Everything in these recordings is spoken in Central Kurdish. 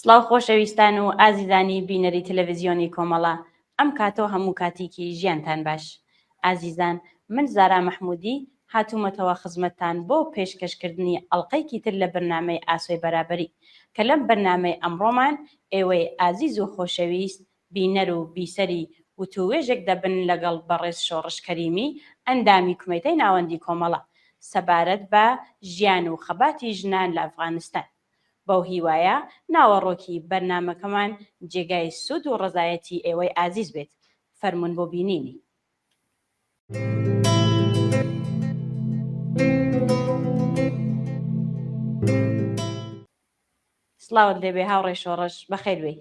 سڵاو خۆشەویستان و ئازیزانی بینەری تەلەڤیزیۆنی کۆمەڵە، ئەم کاتۆ هەموو کاتێکی ژیانتان باش. ئازیزان، من زارا مەحموودی هاتوومەتەوە خزمەتتان بۆ پێشکەشکردنی ئەڵلقەیەکی تر لە بەرنامەی ئاسۆی بەرابەری کە لەم بەرنامەی ئەمڕۆمان ئێوەی ئازیز و خۆشەویست بینەر و بیسەری وتووێژێک دەبن لەگەڵ بەڕێز شۆڕش کەریمی ئەندامی کومێتەی ناوەندی کۆمەڵە سەبارەت بە ژیان و خەباتی ژنان لە ئەفغانستان. بەو هیوایە ناوەڕۆکی بەرنامەکەمان جێگای سوود و ڕزایەتی ئێوەی ئازیز بێت. فەرمون بۆ بینینی. سڵاوت لێبێ هاوڕێ شۆڕش، بەخێر بێی.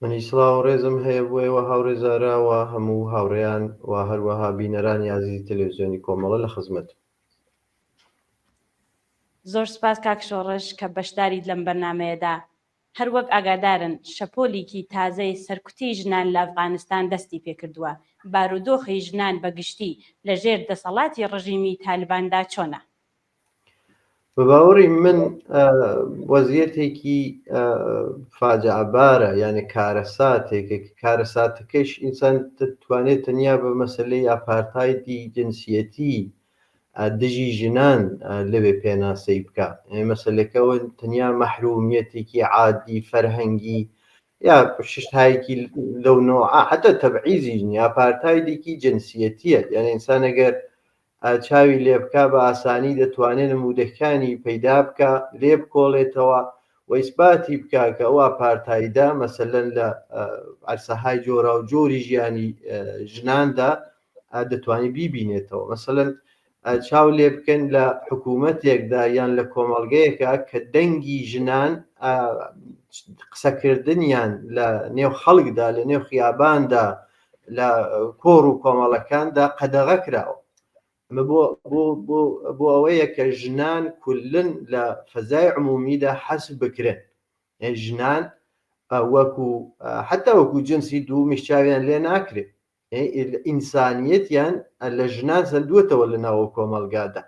منی سڵاو ڕێزم هەیە بۆ ئێوە هاوڕێ زاراوە هەموو هاوڕێیان و هەروەها بینەرانی عزیزی تەلەڤیزیۆنی کۆمەڵە لە خزمەت. زۆر سپاس کاک شۆڕش کە بەشداریت لەم بەرنامەیەدا. هەر وەک ئاگادارن شەپۆلێکی تازەی سەرکوتی ژنان لە ئەفغانستان دەستی پێکردووە. بارودۆخی ژنان بەگشتی لە ژێر دەسەڵاتی ڕژیمی تالیباندا چۆنە؟ بە باوەڕی من وەزیەتێکی فاجعەبارە، یعنی کارەساتێک کارەساتەکەش ئینسان دەتوانێت تەنیا بە مەسەلەی ئاپارتایدی جنسیەتی دژی ژنان لەوێ پێناسەی بکات. مەسەلەکەەوە تەنیا مەحرومیەتێکی عادی فەرهەنگی یا شتایەکی لەو نۆعە حتا تەبعیزی ژنی ئاپارتایدێکی جنسیەتیە، یعنی ئینسان ئەگەر چاوی لێ بکە بە ئاسانی دەتوانێت نمودەکانی پەیدا بکە لێ بکۆڵێتەوە و ئیسباتی بکە کە ئەو ئاپارتایدا مەسەلەن لە عەرسەهای جۆرا و جۆری ژیانی ژناندا دەتوانێت بیبینێتەوە. مەسەلەن چاو لێ بکەن لە حکوومەتێکدا یان لە کۆمەڵگەیەکە کە دەنگی ژنان قسەکردنیان لە نێو خەڵکدا لە نێو خیاباندا لە کۆڕ و کۆمەڵەکاندا قەدەغە کراوە. بۆ ئەوەیە کە ژنان کولن لە فەزای عمومیدا حەسب بکرێن. ژنان وەکو حتا وەکو جنسی دوومیش چاویان لێ ناکرێت. ئینسانیەتیان لە ژنان سەردووەتەوە لە ناوە کۆمەڵگادا.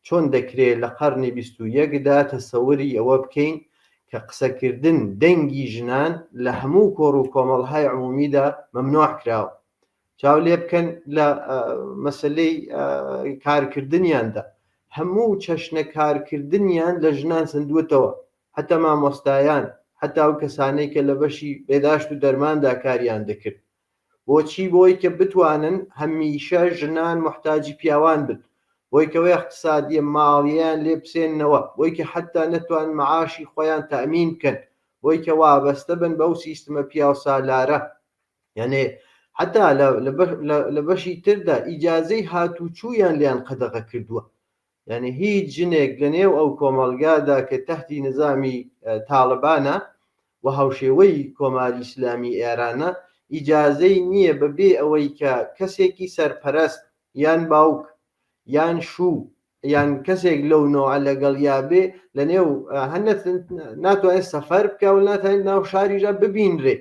چۆن دەکرێت لە قەرنی 21دا تەسەوری ئەوە بکەین کە قسەکردن دەنگی ژنان لە هەموو کۆڕ و کۆمەڵهای عمومیدا مەمنوع کراوە. چاو لێ بکەن لە مەسەلەی کارکردنیاندا هەموو چەشنە کارکردنیان لە ژنان سندووەتەوە، حتا مامۆستایان، حتا ئەو کەسانەی کە لە بەشی پێداشت و دەرماندا کاریان دەکرد. بۆچی؟ بۆی کە بتوانن هەمیشە ژنان محتاجی پیاوان بن، بۆی کەوەی اقتصادیە ماڵیان لێ بسێننەوە، بۆی کە حتا نەتوان معاشی خۆیان تەئمین بکەن، بۆی کە وابەستە بن بەو سیستمە پیاو سالارە. یعنی حتا لە بەشی تردا ئیجازەی هاتوچوویان لیان قەدەغە کردووە. یعنی هیچ ژنێک لە نێو ئەو کۆمەڵگادا کە تەحتی نظامی تاڵبانە و هاوشێوەی کۆماری ئیسلامی ئێرانە ئیجازەی نییە بەبێ ئەوەی کە کەسێکی سەرپەرست یان باوک یان شوو یان کەسێک لەو نۆعە لەگەڵ یابێ لە نێو هەنەت ناتوانێت سەفەر بکە و ناتوانێت ناو شاریژە ببینرێ.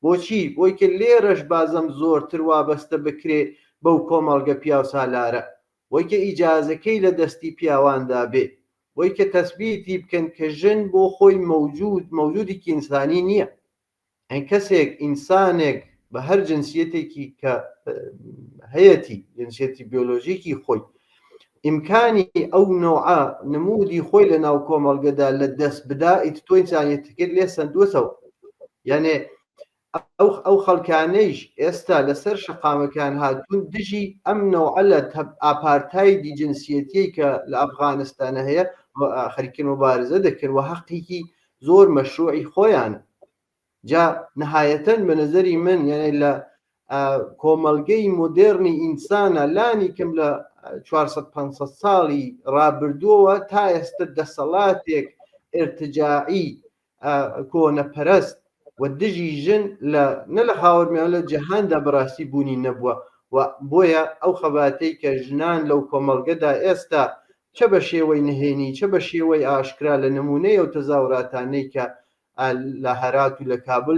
بۆچی؟ بۆی کە لێرەش بازەم زۆرتر وابەستە بکرێ بەو کۆمەڵگە پیاو سالارە، بۆی کە ئیجازەکەی لە دەستی پیاواندا بێ، بۆی کە تەسبیتی بکەن کە ژن بۆ خۆی مەوجودێکی ئینسانی نییە. ئەن کەسێک ئینسانێک بە هەر جنسیەتێکی کە هەیەی جنسیەتی بیۆلۆژیکی خۆی ئیمکانی ئەو نۆعە نمودی خۆی لە ناو کۆمەڵگەدا لە دەست بدا، ئیت تۆ ئینسانیەتەکەت لێ سندووەتەوە. یعنی ئەو خەڵکانەیش ئێستا لەسەر شەقامەکان هاتوون دژی ئەم نۆعە لە ئاپارتایدی جنسیەتی کە لە ئەفغانستانە هەیە خەریکن مبارزە دەکرد و حەقێکی زۆر مەشروعی خۆیان. جا نەهایەتەن بە نەزەری من یعنی لە کۆمەڵگەی مۆدێرنی ئینسانە لانی کەم لە 400-500 ساڵی ڕابردووەوە تا ئێستا دەسەڵاتێک ئێرتجاعی کۆنەپەرست و دژی ژن نە لە هاوڕمیان لە جەهاندا بەڕاستی بوونی نەبووە. و بۆیە ئەو خەباتەی کە ژنان لەو کۆمەڵگەدا ئێستا چە بە شێوەی نهێنی چە بە شێوەی ئاشکرا لە نمونەی ئەو تەزاوراتانەی کە لە هەرات و لە کابل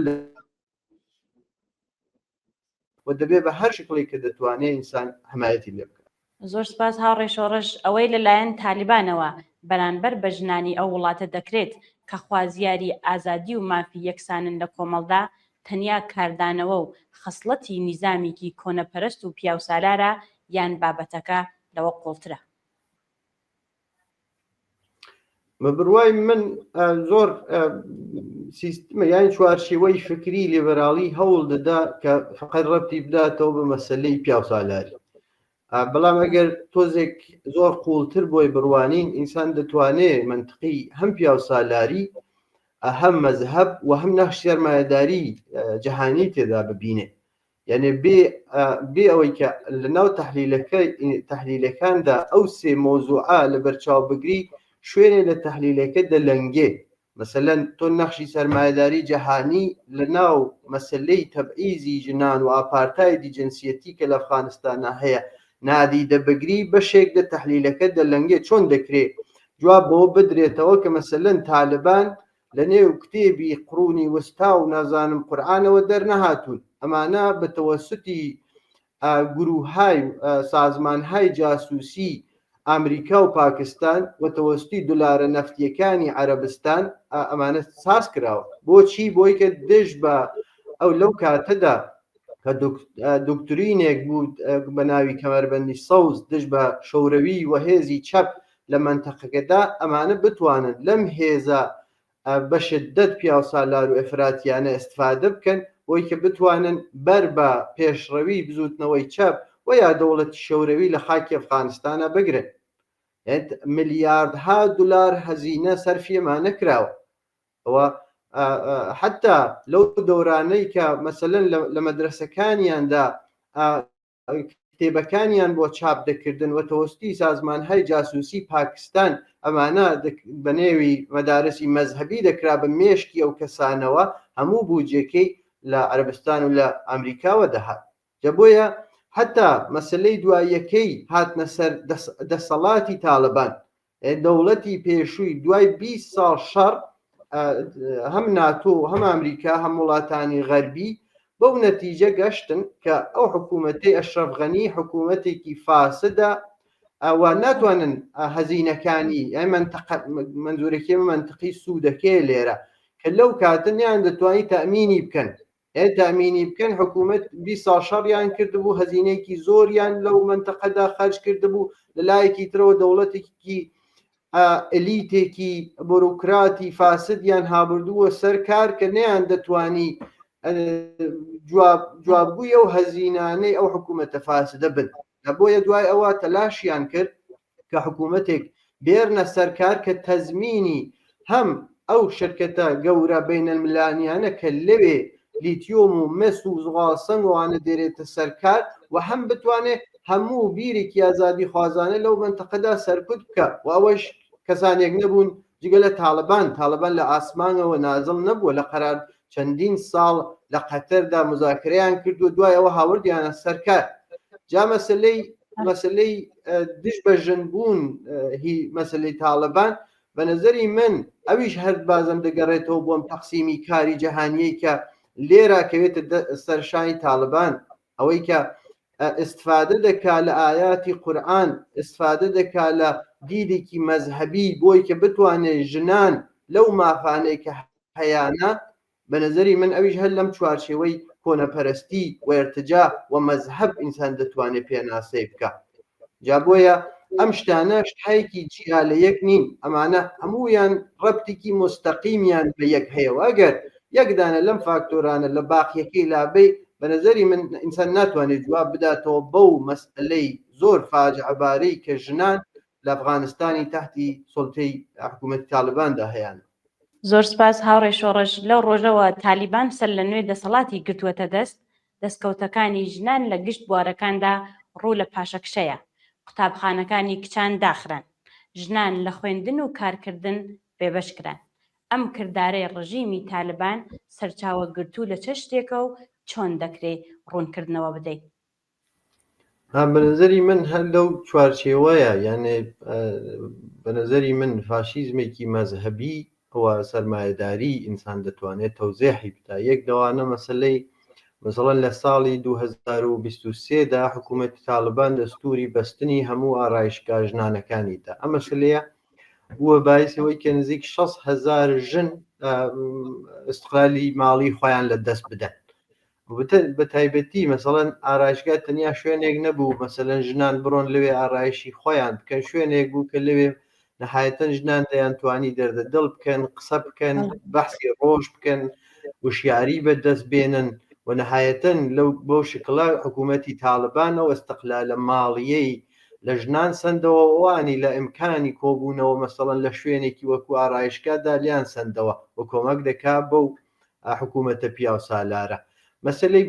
و دەبێت بە هەر شکڵی کە دەتوانێت ئینسان حمایەتی لێ بکات. زۆر سپاس هاوڕێ شۆڕش. ئەوەی لەلایەن تالیبانەوە بەرامبەر بە ژنانی ئەو وڵاتە دەکرێت کە خوازیاری ئازادی و مافی یەکسانن لە کۆمەڵدا تەنیا کاردانەوە و خەسڵەتی نیزامێکی کۆنەپەرست و پیاوسالارە یان بابەتەکە لەوە قوڵترە. بڕوای من زۆر سیستمە یان چوارچێوەی فکری لیبرالی هەوڵ دەدا کە فقط ڕەبتی بداتەوە بە مەسەلەی پیاوسالاری. بەڵام ئەگەر تۆزێک زۆر قوڵتر بۆی بڕوانین ئینسان دەتوانێت منطقی هەم پیاوسالاری هەم مەذهب و هەم نەخش سەرمایەداری جەهانی تێدا ببینێ. یعنی بێ ئەوەی کە لەناو تەحلیلەکاندا ئەو سێ مۆزوعە لە بەرچاو بگری شوێنێ لە تەحلیلەکە دەلەنگێ. مەسەلەن تۆ نەخشی سەرمایەداری جەهانی لەناو مەسەلەی تەبعیزی ژنان و ئاپارتایدی جنسیەتی کە لە ئەفغانستانە هەیە نادیدە بگری بەشێک لە تەحلیلەکە دەلەنگێ چۆن دەکرێت جواب بەوە بدرێتەوە کە مەسەلەن تالبان لە نێو کتێبی قڕونی وستا و نازانم قورئانەوە دەرنەهاتوون. ئەمانە بە تەوەسوتی گروههای سازمانهای جاسووسی ئەمریکا و پاکستان و تەوەسوتی دولارە نەفتیەکانی عەرەبستان ئەمانە ساز کراوە. بۆچی؟ بۆی کە دژ بە ئەو لەو کاتەدا کە دکتورینێک بوو بە ناوی کەمەربەندی سەوز دژ بە شەوڕەوی و هێزی چەپ لە مەنتەقەکەدا ئەمانە بتوانن لەم هێزە بە شدەت پیاوسالار و ئەفراتیانە ئیستفادە بکەن بۆی کە بتوانن بەر بە پێشڕەوی بزوتنەوەی چەپ و یا دەوڵەتی شەوڕەوی لە خاکی ئەفغانستانە بگرن. ملیاردها دولار هەزینە سەرفی ئەمانە کراوە. ئەوە حتا لەو دەورانەی کە مەسەلەن لە مەدرسەکانیاندا کتێبەکانیان بۆ چاپ دەکردن و تەوەسوتی سازمانهای جاسووسی پاکستان ئەمانە بە نێوی مەدارسی مەذهبی دەکرا بە مێشکی ئەو کەسانەوە هەموو بوجێکەی لە عەرەبستان و لە ئەمریکاوە دەهات. جا بۆیە حتا مەسلەی دواییەکەی هاتنە سەر دەسەڵاتی تالبان دەوڵەتی پێشووی دوای 20 ساڵ شەڕ هەم ناتۆ هەم ئەمریکا هەم وڵاتانی غەربی بەو نەتیجە گەشتن کە ئەو حکوومەتەی ئەشرەف غەنی حکوومەتێکی فاسدە و ناتوانن هەزینەکانی منزورەکەی منطقی سوودەکەی لێرە کە لەو کاتنیان دەتوانی تەمینی بکەن. تەمینی بکەن حکوومەت 20 ساڵ شەڕیان کردبوو هەزینەیەکی زۆریان لەو منتەقەدا خەرج کردبوو لەلایەکی ترەوە دەوڵەتێکی ئەلیتێکی بۆروکراتی فاسدیان هابردووە سەر کار کە نەیان دەتوانی جوابگوی ئەو هەزینانەی ئەو حکوومەتە فاسدە بن. بۆیە دوای ئەوە تەلاشیان کرد کە حکوومەتێک بێرنە سەرکار کە تەزمینی هەم ئەو شرکەتە گەورە بینەلملانیانە کە لەوێ لیتیۆم و مەس و زغالسەنگ وانە دێرێتە سەرکار و هەم بتوانێت هەموو بیرێکی ئازادی خوازانە لەو منتەقەدا سەرکوت بکە و ئەوەش کەسانێک نەبوون جگە لە تالبان لە ئاسمانەوە نازڵ نەبووە لە قەرار چەندین ساڵ لە قەتەردا مزاکرەیان کرد و دوای ئەوە هاوردیانە سەرکار. جا مەسلەی دش بە ژنبوون هی مەسلەی تالبان بە نەزەری من ئەویش هەر بازم دەگەڕێتەوە بۆم تەقسیمی کاری جەهانیەی کە لێرە کەوێتە سەرشانی تالبان ئەوەی کە استفادە دەکا لە ئاياتی قورئان استفادە دەکا لە دیدێکی مەذهبی بۆی کە بتوانێت ژنان لەو مافانەی کە هەیانە بە نەزەری من ئەویش هەر لەم چوارچێوەی کۆنەپەرستی و ارتجا و مەذهب ئینسان دەتوانێت پێناسەی بکە. جا بۆیە ئەم شتانە شتایەکی جیا لە یەک نین ئەمانە هەموویان ڕەبتێکی مستەقیمیان بە یەک هەیە و ئەگەر یەکدانە لەم فاکتۆرانە لە باقیەکەی لابەی بە نەزەری من ئینسان ناتوانێت جواب بداتەوە بەو مەسئلەی زۆر فاجعەبارەی کە ژنان لە ئەفغانستانی تحتی سڵتەی حکوومەتی تالباندا هەیەن. زۆر سپاس هاوڕێ شۆڕش. لەو ڕۆژەوە تالیبان سەر لە نوێ دەسەڵاتی گرتووەتە دەستکەوتەکانی ژنان لە گشت بوارەکاندا ڕوو لە پاشەکشەیە. قوتابخانەکانی کچان داخران. ژنان لە خوێندن و کارکردن بێبەشکران. ئەم کردارەی ڕژیمی تالبان سەرچاوە گرتوو لە چه شتێکە و چۆن دەکرێت ڕوونکردنەوە بدەیت؟ بە نظری من هەر لەو چوارچێوەیە یعنی بە نظری من فاشیزمێکی مەذهبی ئەوە سەرمایەداری ئینسان دەتوانێت تەوزێحی بتا. یەک دەوانە مەسەلەی مثلەن لە ساڵی 2023دا حکوومەتی تالبان دەستوری بەستنی هەموو ئارایشگا ژنانەکانیدا. ئەم مەسلەیە بووە باعثەوەی کە نزیک 6,000 ژن استقلالی ماڵی خۆیان لە دەست بدەن. بە تایبەتی مەسەڵەن ئارایشگا تەنیا شوێنێک نەبوو مەسەلەن ژنان بڕۆن لەوێ ئارایشی خۆیان بکەن، شوێنێک بوو کە لەوێ نەهایەتەن ژنان دەیانتوانی دەردەدڵ بکەن، قسە بکەن، بەحسی ڕۆژ بکەن، وشیاری بەدەست بێنن و نەهایەتەن لەو بۆ شکڵە حکوومەتی تاالبانەوە استقلالە ماڵیەی لە ژنان سندەوە وانی لە ئیمکانی کۆبوونەوە مەسەڵەن لە شوێنێکی وەکو ئارایشگادا لیان سندەوە و کۆمەک دەکا بەو حکوومەتە پیا و سالارە. مەسلەی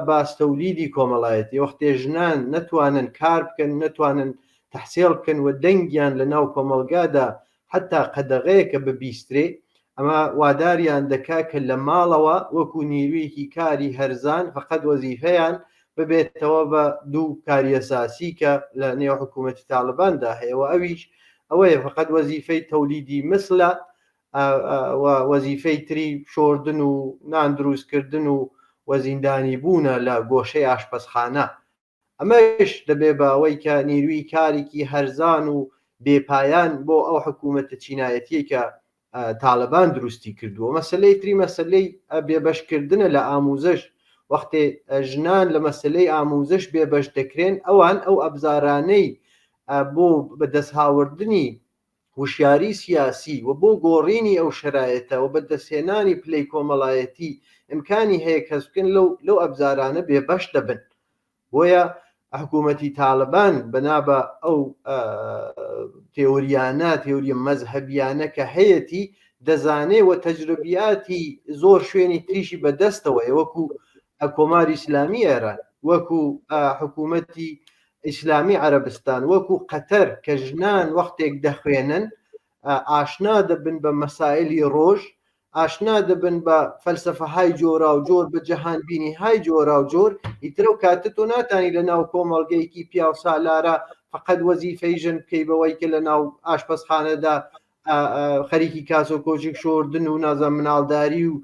باستەولیدی کۆمەڵایەتی وەختێ ژنان نەتوانن کار بکەن، نەتوانن تەحسیڵ بکەن و دەنگیان لە ناو کۆمەلگادا حتا قەدەغەیەکە ببیسترێ، ئەمە واداریان دەکا کە لە ماڵەوە وەکو نیرویەکی کاری هەرزان فقط وەزیفەیان ببێتەوە بە دوو کاریەساسی کە لە نێو حکوومەتی تاالباندا هەیەەوە، ئەویش ئەوەیە فقط وەزیفەی تەولیدی مثلە وەزیفەی تری شۆردن و نان دروستکردن و وەزیندانی بوونە لە گۆشەی ئاشپەسخانە. ئەمەش دەبێ باوەی کە نیروی کارێکی هەرزان و بێپایان بۆ ئەو حکوومەتە چینایەتیە کە تاالبان دروستی کردووە. مەسلەی تری مەسلەی بێبەشکردنە لە ئاموزش، وەختێ ژنان لە مەسلەی ئاموزش بێبەش دەکرێن، ئەوان ئەو ئەبزارانەی بۆ بەدەستهاوردنی وشیاری سیاسی و بۆ گۆڕینی ئەو شرایەتە و بەدەستهێنانی پلەی کۆمەڵایەتی ئیمکانی هەیە کەسبکن لەو ئەبزارانە بێبەش دەبن. بۆیە حکوومەتی تاالبان بەنابە ئەو تێوریانە تێوریە مەزهەبیانە کە هەیەی دەزانێ و تەجربیاتی زۆر شوێنی تریشی بەدەستەوەی وەکو کۆماری ئیسلامی ئێران، وەکو حکوومەتی ئیسلامی عەرەبستان، وەکو قەتەر کە ژنان وەختێک دەخوێنن ئاشنا دەبن بە مەسائلی ڕۆژ، ئاشنا دەبن بە فەلسەفەهای جۆرا و جۆر بە جەهانبینی های جۆرا و جۆر. ئیترە و کاتت تۆ ناتانی لە ناو کۆمەڵگەیەکی پیا و سالارە فقط وەزیفەی ژن بکەی بەوەی کە لە ناو ئاشپەسخانەدا خەریکی کاسۆ کۆچێک شۆردن و نازە مناڵداری و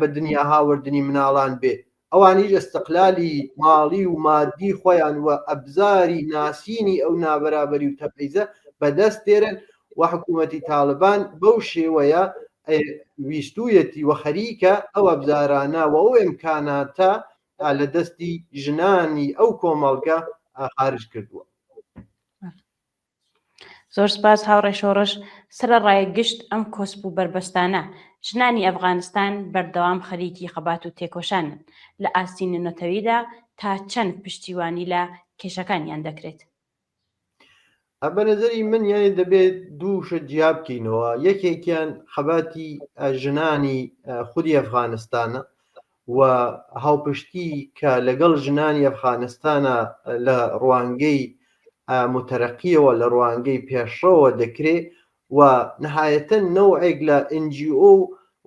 بە دنیا هاوردنی مناڵان بێ. ئەوانیش استقلالی ماڵی و مادی خۆیان و ئەبزاری ناسینی ئەو نابەرابەری و تەبعیزە بەدەست دێرن و حکوومەتی تاالبان بەو شێوەیە ویستویەتی و خەریکە ئەو ئەبزارانە و ئەو ئیمکاناتە لە دەستی ژنانی ئەو کۆمەڵگە خارج کردووە. زۆر سپاس هاوڕێ شۆڕش. سەرەڕای گشت ئەم کۆسپ و بربەستانە ژنانی ئەفغانستان بەردەوام خەریکی خەبات و تێکۆشانن لە ئاستینە نەتەوەیدا تا چەند پشتیوانی لە کێشەکانیان دەکرێت. بە نظری من یعنی دەبێت دووشە جیاب بکەینەوە. یەکێکیان خەباتی ژنانی خودی ئەفغانستانە و هاوپشتی کە لەگەڵ ژنانی ئەفغانستانە لە ڕوانگەی متەرەقیەوە لە ڕوانگەی پێشڕەوە دەکرێت و نەهایەتەن نەوعێک لە NGO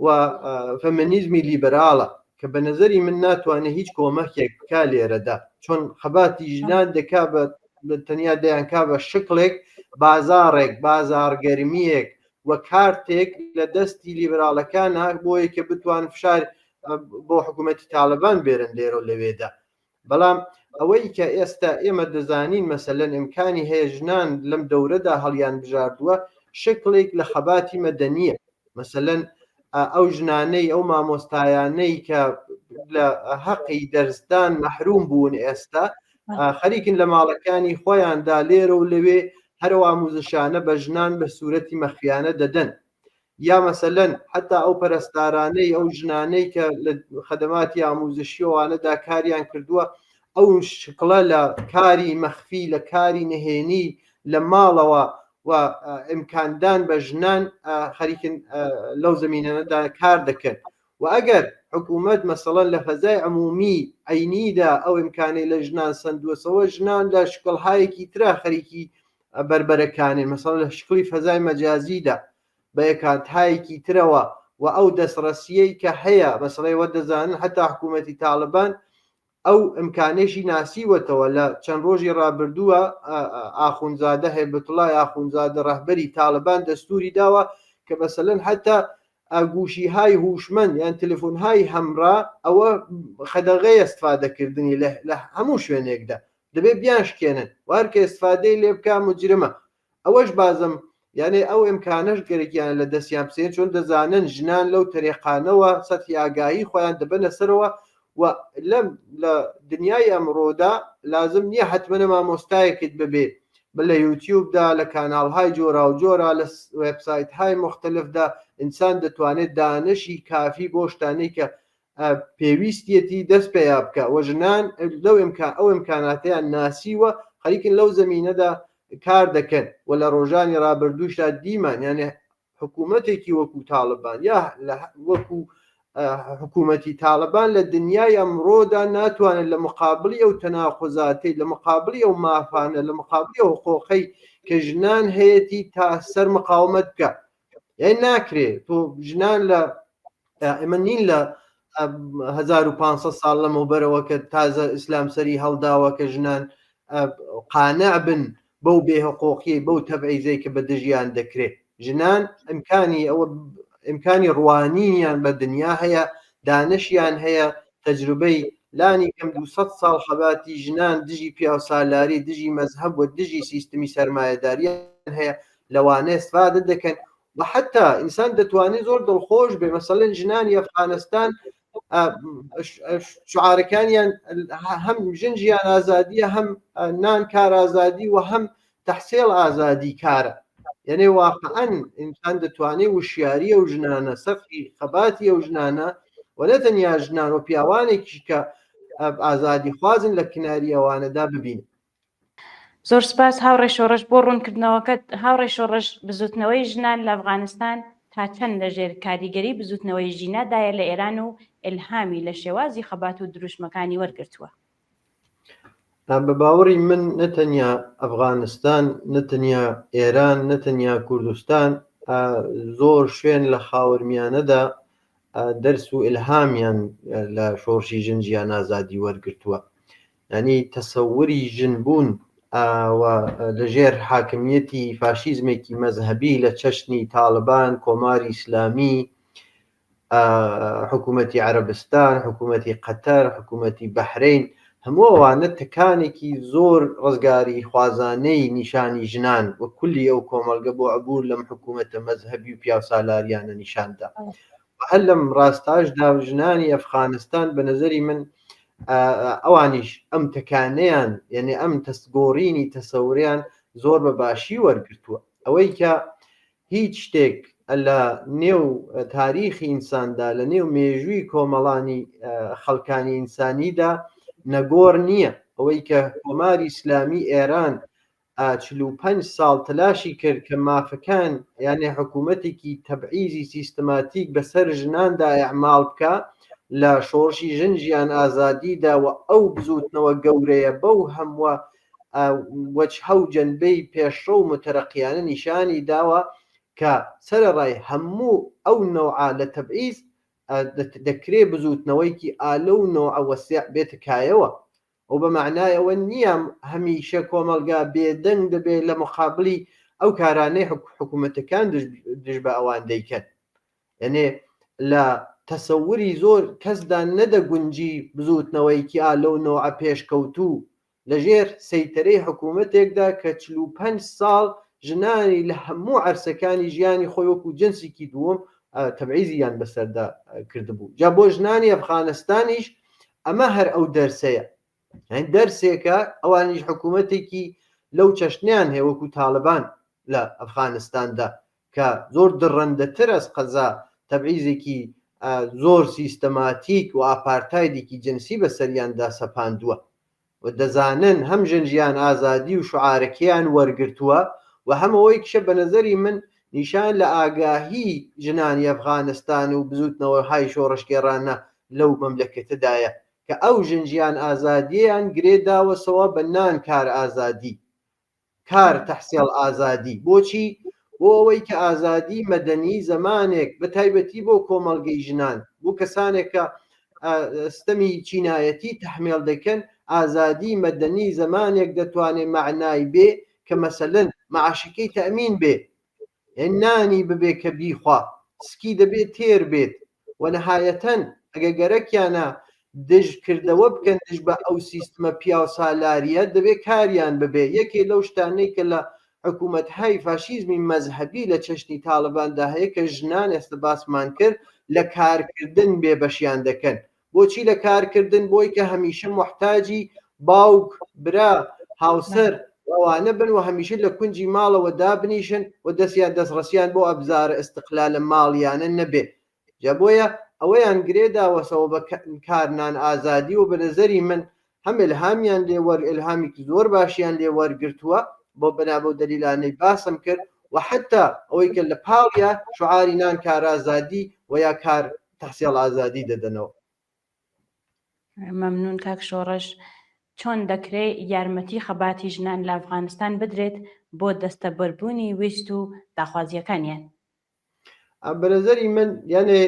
و فەمینیزمی لیبەراڵە کە بە نظری من ناتوانێت هیچ کۆمەکێک بکا لێرەدا، چۆن خەباتی ژنان دەکا بە تەنیا دەیانکا بە شکڵێک بازارێک بازارگەرمیەک و کارتێک لە دەستی لیبراڵەکانە بۆیە کە بتوان فشار بۆ حکوومەتی تاالبان بێرن لێرە و لەوێدا. بەڵام ئەوەی کە ئێستا ئێمە دەزانین مەسەلەن ئیمکانی هەیە ژنان لەم دەورەدا هەڵیان بژاردووە شکلێک لە خەباتی مەدەنیە. مەسەلەن ئەو ژنانەی ئەو مامۆستایانەی کە لە حەقی دەرسدان مەحروم بوون ئێستا خەریکن لە ماڵەکانی خۆیاندا لێرە و لەوێ هەروە ئاموزشانە بە ژنان بە سوورەتی مەخفیانە دەدەن. یا مەسەلەن حتا ئەو پەرستارانەی ئەو ژنانەی کە لە خەدەماتی ئاموزشیەوانەدا کاریان کردووە ئەو شکڵە لە کاری مەخفی لە کاری نهێنی لە ماڵەوە و ئیمکاندان بە ژنان خەریکن لەو زمینەدا کار دەکەن. و ئەگەر حکوومەت مەسەڵەن لە فەزای عمومی عینیدا ئەو ئیمکانی لە ژنان سندووەسەوە ژنان لە شکڵهایەکی ترا خەریکی بربەرەکانێن، مەسەڵەن لە شکڵی فەزای مەجازیدا بە یەکاتهایەکی ترەوە و ئەو دەستڕەسیەی کە هەیە مەسەڵەیەوە دەزانن حتا حکوومەتی تاالبان ئەو ئیمکانێکی ناسیوەتەوە. لە چەند ڕۆژی ڕابردووە ئاخونزادە هەیبەتوڵای ئاخونزادە ڕەهبەری تاالبان دەستوری داوە کە مەسەلەن حتا گوشیهای هوشمەند یان تەلەفۆنهای هەمرا ئەوە خەدەغەی ئەستفادەکردنی لە هەموو شوێنێکدا دەبێت بیان شکێنن وارکە ئەستفادەی لێ بکە مجرمە. ئەوەش بازم یعنی ئەو ئیمکانەش گەرەکیان لە دەستیان بچێت چۆن دەزانن ژنان لەو تەریقانەوە سەرفی ئاگاهی خۆیان دەبەنە سەرەوە و لە دنیای ئەمڕۆدا لازم نییە حتممە مامۆستایەکت ببێ لە یوتیوبدا لە کاناڵهای جۆرا و جۆرا لە وێبسایتهای مختلفدا ئینسان دەتوانێت دانشی کافی بۆ شتانەی کە پێویستیەتی دەست پێیا بکە و ژنان ئەو ئیمکاناتیان ناسیوە خەریکن لەو زەمینەدا کار دەکەن و لە ڕۆژانی ڕابردووشدا دیمان یانێ حکوومەتێکی وەکو تاالبان یا وەکو حکوومەتی تاالبان لە دنیای ئەمڕۆدا ناتوانێت لە مقابلی ئەو تەناقضاتی لە مقابلی ئەو مافانە لە مقابلی ئەو حقوقەی کە ژنان هەیەی تا سەر مقاومەت بکە یعنی ناکرێت تۆ ژنان لە ئێمە نین لە 1500 ساڵ لەمەوبەرەوە کە تازە ئیسلام سەری هەڵداوە کە ژنان قانع بن بەو بێحقوقی بەو تەبعیزەی کە بە دژیان دەکرێت ژنان ئیمکانی ڕوانینیان بە دنیا هەیە دانشیان هەیە تەجروبەی لانی کەم 200 ساڵ خەباتی ژنان دژی پیاوسالاری دژی مەزهەب و دژی سیستمی سەرمایەداریان هەیە لەوانەیە استفادە دەکەن و حتا ئینسان دەتوانێت زۆر دڵخۆش بێ مەسەڵەن ژنانی ئەفغانستان شعارەکانیان هەم ژنجیان ئازادیە هەم نان کار ئازادی و هەم تەحسیل ئازادی کارە یعنی واقعەن ئینسان دەتوانێت وشیاری ئەو ژنانە سەفی خەباتی ئەو ژنانە و نەتەنیا ژنان و پیاوانێکی کە ئازادی خوازن لە کناری ئەوانەدا ببین. زۆر سپاس هاوڕێ شۆڕش بۆ ڕوونکردنەوەکەت. هاوڕێ شۆڕش بزوتنەوەی ژنان لە ئەفغانستان تا چەند لەژێر کاریگەری بزوتنەوەی ژینادایە لە ئێران و ئیلهامی لە شێوازی خەبات و دروشمەکانی وەرگرتووە؟ بە باوەڕی من نەتەنیا ئەفغانستان نەتەنیا ئێران نەتەنیا کوردستان زۆر شوێن لە خاوەرمیانەدا دەرس و ئیلهامیان لە شۆڕشی ژنجیان ئازادی وەرگرتووە ینی تەسەوری ژنبوون لەژێر حاکمیەتی فاشیزمێکی مەزهەبی لە چەشنی تاالبان کۆماری ئیسلامی حکوومەتی عەرەبستان حکوومەتی قەتەر حکوومەتی بەحرین هەموو ئەوانە تکانێکی زۆر ڕزگاری خوازانەی نیشانی ژنان و کولی ئەو کۆمەلگە بۆ عبور لەم حکوومەتە مەزهەبی و پیاوسالاریانە نیشاندا هەر لەم ڕاستاشدا ژنانی ئەفغانستان بە نەزەری من ئەوانیش ئەم تکانەیان یعنی ئەم تەستگۆڕینی تەسەوریان زۆر بە باشی وەرگرتووە ئەوەی کە هیچ شتێک لە نێو تاریخی ئینساندا لە نێو مێژووی کۆمەڵانی خەڵکانی ئینسانیدا نەگۆڕ نییە ئەوەی کە کۆماری ئیسلامی ئێران 45 ساڵ تلاشی کرد کە مافەکان یعنی حکوومەتێکی تەبعیزی سیستماتیک بەسەر ژناندا ئەعمال بکە لە شۆڕشی ژنجیان ئازادیدا و ئەو بزوتنەوە گەورەیە بەو هەمووە وەجهە و جەنبەی پێشڕە و متەرەقیانە نیشانی داوە کە سەرەڕای هەموو ئەو نەوعە لە تەبعیز دەکرێ بزوتنەوەیکی ئالە و نەوعە وەسیع بێتکایەوە و بە معنای ئەوە نییە هەمیشە کۆمەلگا بێدەنگ دەبێت لە مقابلی ئەو کارانەی حکوومەتەکان دژ بە ئەوان دەیکەن یعنی لە تەسەوری زۆر کەسدا نەدەگونجی بزوتنەوەیکی ئالە و نەوعە پێشکەوتوو لەژێر سەیتەرەی حکوومەتێکدا کە 45 ساڵ ژنانی لە هەموو عەرسەکانی ژیانی خۆی وەکو جنسێکی دووەم تەبعیزیان بەسەردا کردبوو جا بۆ ژنانی ئەفغانستانیش ئەمە هەر ئەو دەرسەیە دەرسێکە ئەوانیش حکوومەتێکی لەو چەشنیان هەیە وەکو تاالبان لە ئەفغانستاندا کە زۆر دڕەندەتر ئەس قەزا تەبعیزێکی زۆر سیستەماتیک و ئاپارتایدێکی جنسی بەسەریاندا سەپاندووە و دەزانن هەم ژنجیان ئازادی و شعارەکەیان وەرگرتووە و هەمەوەی کشە بە نەزەری من نیشان لە ئاگاهی ژنانی ئەفغانستان و بزوتنەوە های شۆڕشگێڕانە لەو مەملەکەتدایە کە ئەو ژنجیان ئازادیان گرێداوەسەوە بە نان کار ئازادی کار تەحسیل ئازادی بۆچی بۆ ئەوەی کە ئازادی مەدەنی زەمانێک بە تایبەتی بۆ کۆمەڵگەی ژنان بۆ کەسانێک کە ستەمی چینایەتی تەحمیل دەکەن ئازادی مەدەنی زەمانێک دەتوانێت معنای بێ کە مەسەلەن معاشەکەی تەمین بێ نانی ببێ کە بیخوا سکی دەبێت تێر بێت و نەهایەتەن ئەگە گەرەکیانە دژکردەوە بکەن دژ بە ئەو سیستمە پیاوسالاریە دەبێت کاریان ببێ یەکێ لەو شتانەی کە لە حکوومەت‌های فاشیزمی مەذهبی لە چەشنی تاالباندا هەیە کە ژنان ئێستا باسمان کرد لە کارکردن بێبەشیان دەکەن. بۆچی لە کارکردن؟ بۆی کە هەمیشە محتاجی باوک برا هاوسەر ئەوانە بن و هەمیشە لە کونجی ماڵەوە دابنیشن و دەستڕەسیان بۆ ئەبزارە ئستقلالە ماڵیانە نەبێ. جا بۆیە ئەوەیان گرێداوەسەوە بە کارنان ئازادی و بە نەزەری من هەم ئیلهامیان ئیلهامێکی زۆر باشیان لێ وەرگرتووە بۆ بەنابەو دەلیلانەی باسم کرد و حتا ئەوەی کە لە پاڵیا شعاری نان کار ئازادی و یا کار تەحسیڵ ئازادی دەدەنەوە. مەمنون کاک شۆڕش. چۆن دەکرێت یارمەتی خەباتی ژنان لە ئەفغانستان بدرێت بۆ دەستەبەربوونی ویست و داخوازیەکانیان؟ بەنەزەری من یانێ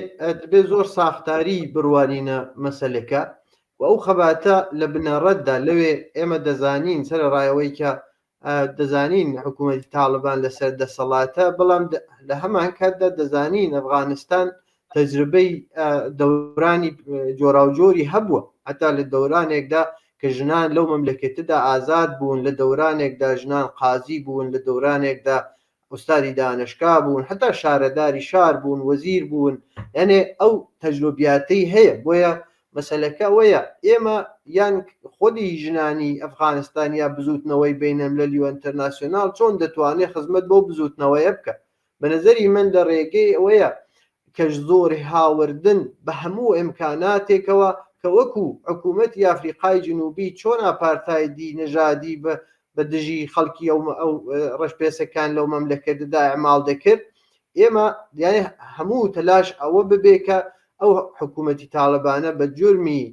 بێ زۆر ساختاری بڕوانینە مەسەلەکە و ئەو خەباتە لە بنەڕەتدا لەوێ ئێمە دەزانین سەرڕایەوەی کە دەزانین حکوومەتی تاالبان لەسەر دەسەڵاتە، بەڵام لە هەمان کاتدا دەزانین ئەفغانستان تەجربەی دەورانی جۆراوجۆری هەبووە، هەتا لە دەورانێکدا کە ژنان لەو مەملەکەتدا ئازاد بوون، لە دەورانێکدا ژنان قازی بوون، لە دەورانێکدا ئوستادی دانشگا بوون، هەتا شارەداری شار بوون، وەزیر بوون. یعنێ ئەو تەجروبیاتەی هەیە. بۆیە مەسەلەکە ئەوەیە ئێمە یان خۆی ژنانی ئەفغانستان یا بزوتنەوەی بینەملەلی و ئینتەرناسیۆناڵ چۆن دەتوانێت خزمەت بۆ بزوتنەوەیە بکە. بەنەزەری من لە ڕێگەی ئەوەیە کەش زۆری هاوردن بە هەموو ئیمکاناتێکەوە کە وەکو حکوومەتی ئافریقای جنوبی چۆن ئاپارتایدی نەژادی بە دژی خەڵکی ئەو ڕەشپێسەکان لەو مەملەکەتدا ئەعمال دەکرد. ئێمە یانێ هەموو تەلاش ئەوە ببێکە ئەو حکوومەتی تاالبانە بە جورمی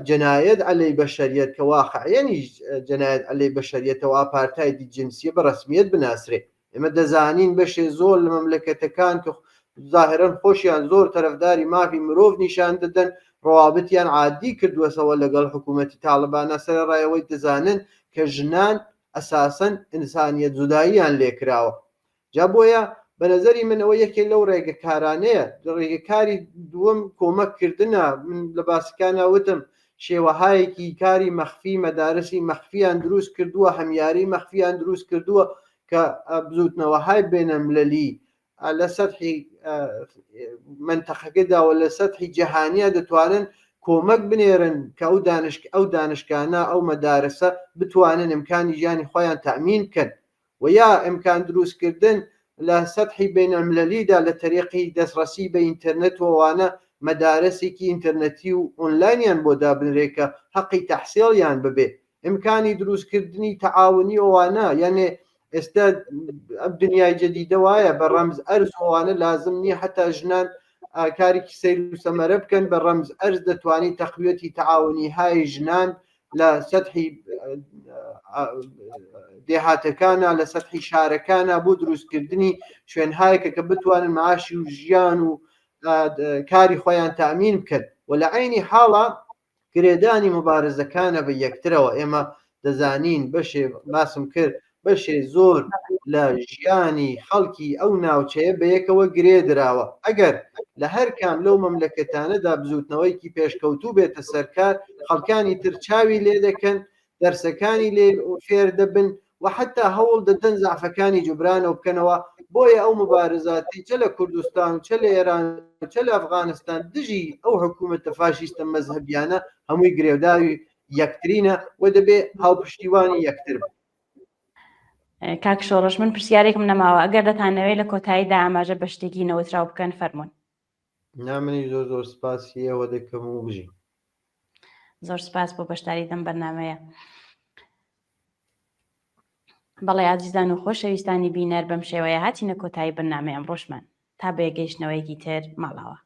جەنایەت عەلەی بەشەریەت کە واقعیەنی جەنایەت عەلەی بەشەریەتەوە ئاپارتایدی جنسیە بە ڕەسمیەت بناسرێ. ئێمە دەزانین بەشێ زۆر لە مەملەکەتەکان کە ظاهرەن خۆشیان زۆر تەرەفداری مافی مرۆڤ نیشان دەدەن ڕەوابەتیان عادی کردووەسەوە لەگەڵ حکوومەتی تاالبانە سەرڕایەوەی دەزانن کە ژنان ئەساسەن ئینسانیەت جوداییان لێکراوە. جا بۆیە بەنەزەری من ئەوە یەکێک لەو ڕێگەکارانەیە. ڕێگەکاری دووەم کۆمەککردنە. من لە باسیکانە وتم شێوەهایەکی کاری مەخفی مەدارسی مەخفیان دروست کردووە، هەمیاری مەخفیان دروست کردووە کە بزوتنەوەهای بینەملەلی لە سەطحی منتەقەکەداوە لە سەطحی جەهانیە دەتوانن کۆمەک بنێرن کە ئەو دانشکانە ئەو مەدارسە بتوانن ئیمکانی ژیانی خۆیان تەأمین بکەن و یا ئیمکان دروستکردن لە سەطحی بینەملەلیدا لە تەریقی دەستڕەسی بە ئینتەرنێت وانە مەدارسێکی ئینتەرنەتی و ئۆنلاینیان بۆ دابنرێکە حەقی تەحسیڵیان ببێ. ئیمکانی دروستکردنی تەعاونی ئەوانە یانێ ئێستا دنیای جەدیدە وایە بە ڕەمز ئەرز ئەوانە لازم نییە حتا ژنان کارێکی سەیر و سەمەرە بکەن بە ڕەمز ئەرز دەتوانێت تەقویەتی تەعاونی های ژنان لە سەطحی دێهاتەکانە لە سەطحی شارەکانە بۆ دروستکردنی شوێنهایەکە کە بتوانن معاشی و ژیان و کاری خۆیان تەأمین بکەن و لە عینی حاڵە گرێدانی مبارزەکانە بە یەکترەوە. ئێمە دەزانین بەشێ باسم کرد بەشێ زۆر لە ژیانی خەڵکی ئەو ناوچەیە بە یەکەوە گرێ دراوە. ئەگەر لە هەر کام لەو مەملەکەتانەدا بزوتنەوەیکی پێشکەوتوو بێتە سەرکار، خەڵکانی تر چاوی لێ دەکەن، دەرسەکانی لێ فێر دەبن و حتا هەوڵ دەدەن زعفەکانی جوبرانەوە بکەنەوە. بۆیە ئەو مبارزاتی چە لە کوردستان چە لە ئێران چە لە ئەفغانستان دژی ئەو حکوومەتە فاشیستە مەزهەبیانە هەمووی گرێوداوی یەکترینە و دەبێ هاوپشتیوانی یەکتر بن. کاک شۆڕش من پرسیارێکم نەماوە، ئەگەر دەتانەوێت لە کۆتاییدا ئاماژە بە شتێکی نەوتراو بکەن فەرموون. نامنی زۆر زۆر سپاسی ئەوە دەکەم و بژین. زۆر سپاس بۆ بەشداری دەم بەرنامەیە. بەڵێ عزیزان و خۆشەویستانی بینەر بەم شێوەیە هاتینە کۆتایی بەرنامەیەم ڕۆژمان تا بەیەگەیشتنەوەیەکی تر ماڵەوە.